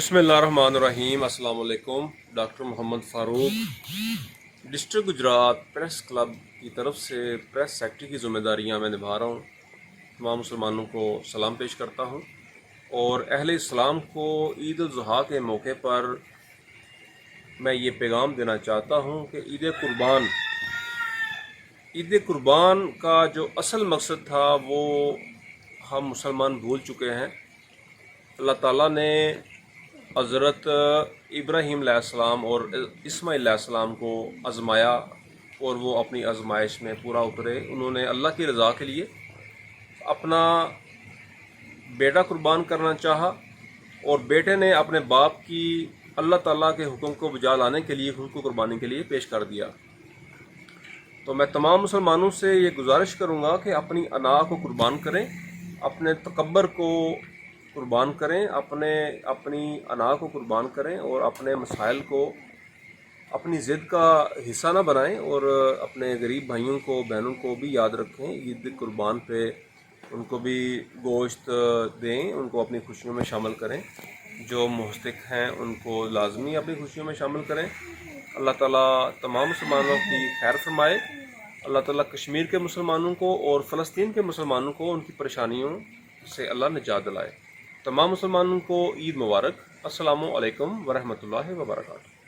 बिस्मिल्लाहिर्रहमानिर्रहीम। अस्सलाम वालेकुम। Doctor Mohammad Farooq district Gujrat press club की तरफ से प्रेस सेक्रेटरी की ज़िम्मेदारियां मैं निभा रहा हूँ। तमाम मुसलमानों को सलाम पेश करता हूँ और अहले इस्लाम को ईद उल ज़ुहा के मौके पर मैं ये पैगाम देना चाहता हूँ कि ईद कुर्बान का जो असल मकसद था वो हम मुसलमान भूल चुके हैं। अल्लाह ताला ने हज़रत इब्राहीम अलैहिस्सलाम और इस्माईल अलैहिस्सलाम को आज़माया और वो अपनी आज़माइश में पूरा उतरे। उन्होंने अल्लाह की रज़ा के लिए अपना बेटा कुर्बान करना चाहा और बेटे ने अपने बाप की अल्लाह ताला के हुक्म को बजा लाने के लिए खुद को कुर्बानी के लिए पेश कर दिया। तो मैं तमाम मुसलमानों से ये गुजारिश करूँगा कि अपनी अना को कुर्बान करें, अपने तकब्बर को कुर्बान करें, अपनी अना को कुर्बान करें और अपने मसाइल को अपनी ज़िद का हिस्सा ना बनाएं और अपने गरीब भाइयों को बहनों को भी याद रखें। ईद कुर्बान पे उनको भी गोश्त दें, उनको अपनी खुशियों में शामिल करें। जो मुस्तहिक़ हैं उनको लाजमी अपनी खुशियों में शामिल करें। अल्लाह ताला तमाम मुसलमानों की खैर फरमाए। अल्लाह ताला कश्मीर के मुसलमानों को और फ़लस्तीन के मुसलमानों को उनकी परेशानियों से अल्लाह निजात दिलाए। तमाम मुसलमानों को ईद मुबारक। अस्सलामु अलैकुम वरहमतुल्लाहि वबरकातुहू।